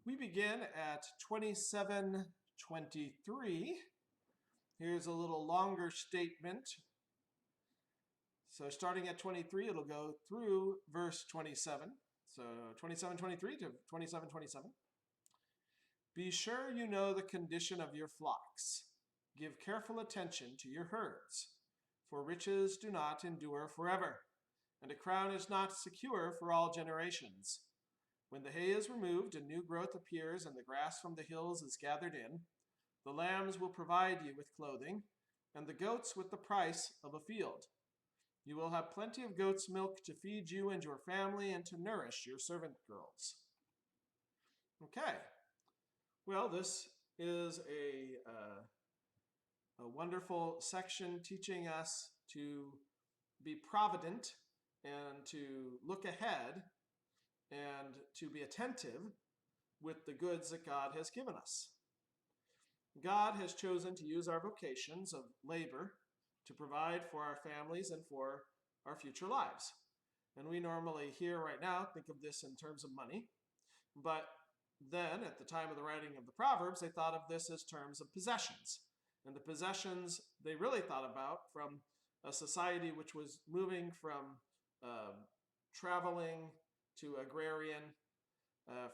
We begin at 27:23. Here's a little longer statement. So starting at 23, it'll go through verse 27. So 27:23 to 27:27. Be sure you know the condition of your flocks. Give careful attention to your herds, for riches do not endure forever, and a crown is not secure for all generations. When the hay is removed and new growth appears and the grass from the hills is gathered in, the lambs will provide you with clothing, and the goats with the price of a field. You will have plenty of goat's milk to feed you and your family and to nourish your servant girls. Okay, well, this is a wonderful section teaching us to be provident and to look ahead and to be attentive with the goods that God has given us. God has chosen to use our vocations of labor to provide for our families and for our future lives. And we normally here right now think of this in terms of money, but then at the time of the writing of the Proverbs, they thought of this as terms of possessions. And the possessions they really thought about from a society which was moving from traveling to agrarian,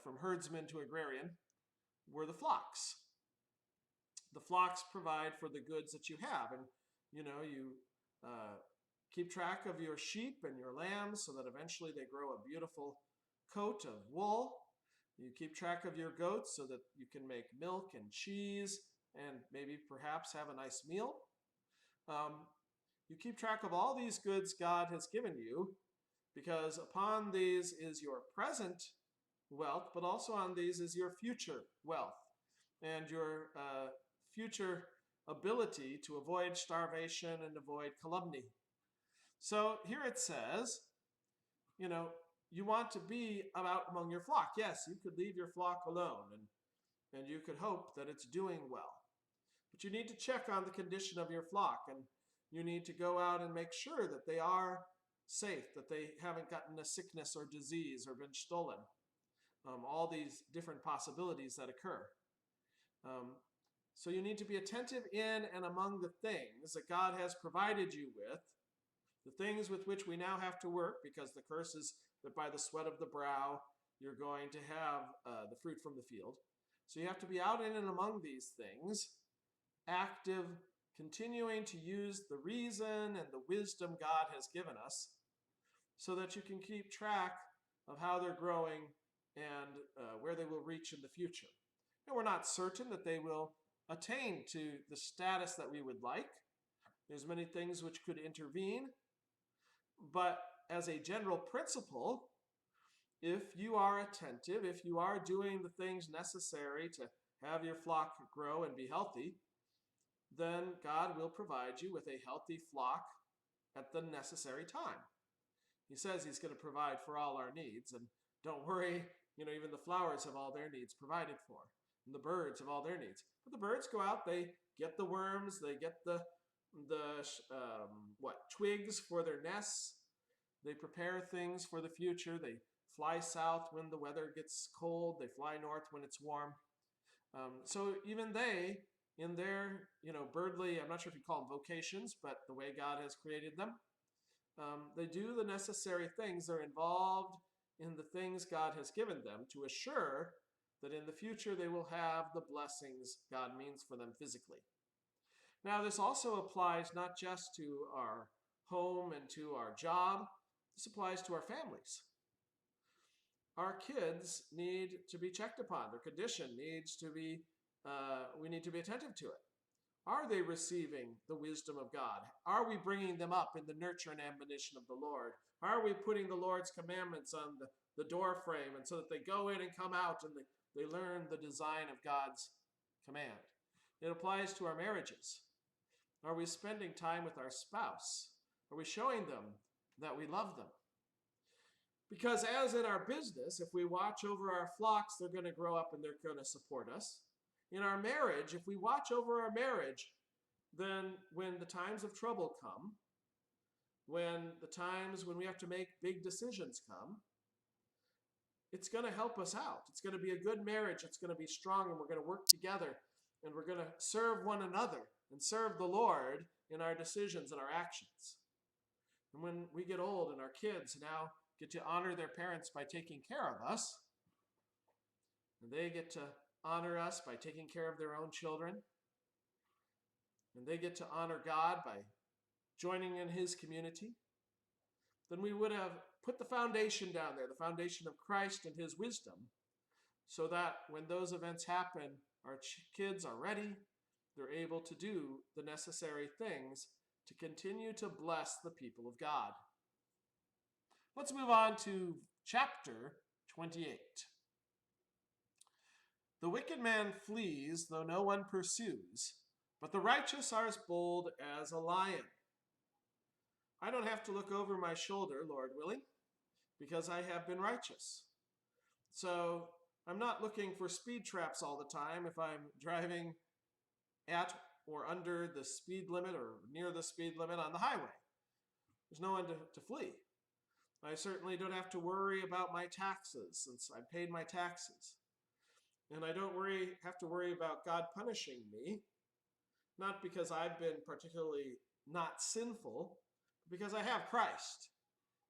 from herdsman to agrarian, were the flocks. The flocks provide for the goods that you have, and you keep track of your sheep and your lambs so that eventually they grow a beautiful coat of wool. You keep track of your goats so that you can make milk and cheese and maybe perhaps have a nice meal. You keep track of all these goods God has given you, because upon these is your present wealth, but also on these is your future wealth and your future ability to avoid starvation and avoid calumny. So here it says, you want to be out among your flock. Yes, you could leave your flock alone and you could hope that it's doing well. But you need to check on the condition of your flock, and you need to go out and make sure that they are safe, that they haven't gotten a sickness or disease or been stolen. All these different possibilities that occur. So you need to be attentive in and among the things that God has provided you with, the things with which we now have to work, because the curse is that by the sweat of the brow you're going to have the fruit from the field. So you have to be out in and among these things, active, continuing to use the reason and the wisdom God has given us so that you can keep track of how they're growing and where they will reach in the future. And we're not certain that they will attain to the status that we would like. There's many things which could intervene, but as a general principle, if you are attentive, if you are doing the things necessary to have your flock grow and be healthy, then God will provide you with a healthy flock at the necessary time. He says he's going to provide for all our needs, and don't worry, even the flowers have all their needs provided for, and the birds have all their needs. But the birds go out, they get the worms, they get the twigs for their nests, they prepare things for the future, they fly south when the weather gets cold, they fly north when it's warm. So even they, in their birdly, I'm not sure if you call them vocations, but the way God has created them, they do the necessary things. They're involved in the things God has given them to assure that in the future they will have the blessings God means for them physically. Now, this also applies not just to our home and to our job. This applies to our families. Our kids need to be checked upon. Their condition needs to be, we need to be attentive to it. Are they receiving the wisdom of God? Are we bringing them up in the nurture and admonition of the Lord? Are we putting the Lord's commandments on the door frame, and so that they go in and come out and they learn the design of God's command? It applies to our marriages. Are we spending time with our spouse? Are we showing them that we love them? Because as in our business, if we watch over our flocks, they're going to grow up and they're going to support us. In our marriage, if we watch over our marriage, then when the times of trouble come, when the times when we have to make big decisions come, it's going to help us out. It's going to be a good marriage. It's going to be strong, and we're going to work together, and we're going to serve one another and serve the Lord in our decisions and our actions. And when we get old and our kids now get to honor their parents by taking care of us, and they get to honor us by taking care of their own children, and they get to honor God by joining in his community, then we would have put the foundation down there, the foundation of Christ and his wisdom, so that when those events happen, our kids are ready, they're able to do the necessary things to continue to bless the people of God. Let's move on to chapter 28. The wicked man flees, though no one pursues, but the righteous are as bold as a lion. I don't have to look over my shoulder, Lord willing, because I have been righteous. So I'm not looking for speed traps all the time if I'm driving at or under the speed limit or near the speed limit on the highway. There's no one to flee. I certainly don't have to worry about my taxes since I paid my taxes. And I don't have to worry about God punishing me, not because I've been particularly not sinful, but because I have Christ,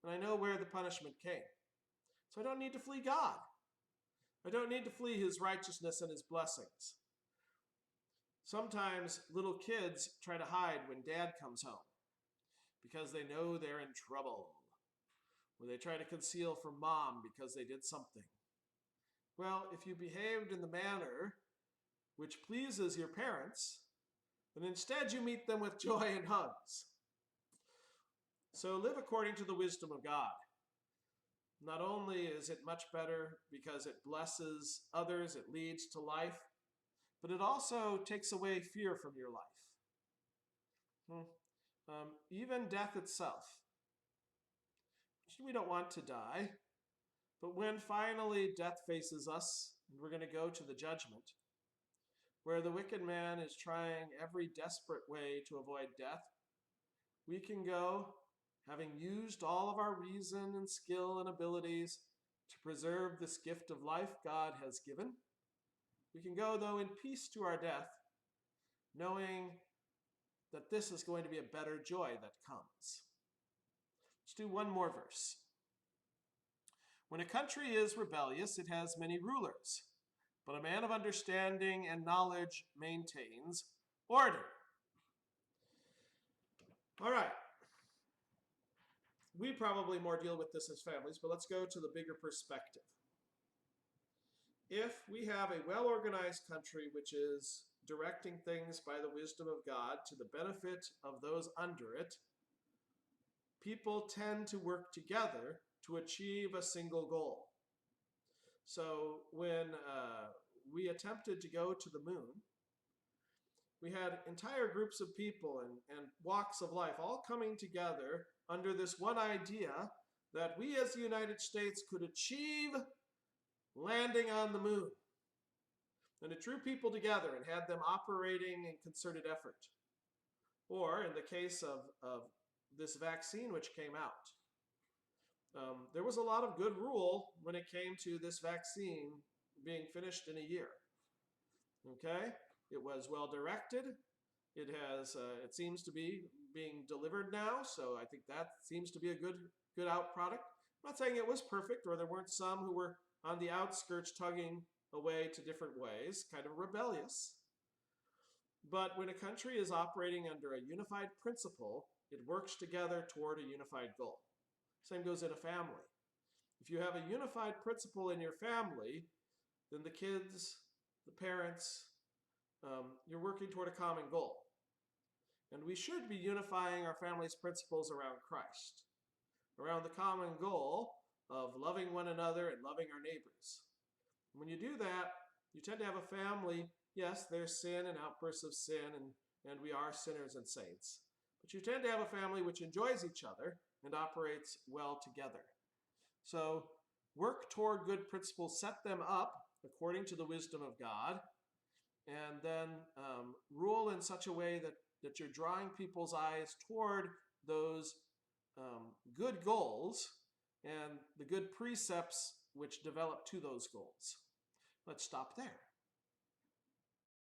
and I know where the punishment came. So I don't need to flee God. I don't need to flee his righteousness and his blessings. Sometimes little kids try to hide when dad comes home because they know they're in trouble, or they try to conceal from mom because they did something. Well, if you behaved in the manner which pleases your parents, then instead you meet them with joy and hugs. So live according to the wisdom of God. Not only is it much better because it blesses others, it leads to life, but it also takes away fear from your life. Even death itself. We don't want to die, but when finally death faces us, we're going to go to the judgment, where the wicked man is trying every desperate way to avoid death, we can go, having used all of our reason and skill and abilities to preserve this gift of life God has given. We can go, though, in peace to our death, knowing that this is going to be a better joy that comes. Let's do one more verse. When a country is rebellious, it has many rulers, but a man of understanding and knowledge maintains order. All right. We probably more deal with this as families, but let's go to the bigger perspective. If we have a well-organized country which is directing things by the wisdom of God to the benefit of those under it, people tend to work together to achieve a single goal. So when we attempted to go to the moon, we had entire groups of people and walks of life all coming together under this one idea that we as the United States could achieve landing on the moon. And it drew people together and had them operating in concerted effort. Or in the case of this vaccine which came out, there was a lot of good rule when it came to this vaccine being finished in a year. Okay? It was well directed. It seems to be being delivered now, so I think that seems to be a good out product. I'm not saying it was perfect, or there weren't some who were on the outskirts tugging away to different ways, kind of rebellious. But when a country is operating under a unified principle, it works together toward a unified goal. Same goes in a family. If you have a unified principle in your family, then the kids, the parents, you're working toward a common goal. And we should be unifying our family's principles around Christ, around the common goal of loving one another and loving our neighbors. When you do that, you tend to have a family, yes, there's sin and outbursts of sin, and we are sinners and saints. But you tend to have a family which enjoys each other and operates well together. So work toward good principles, set them up according to the wisdom of God, and then rule in such a way that you're drawing people's eyes toward those good goals and the good precepts which develop to those goals. Let's stop there.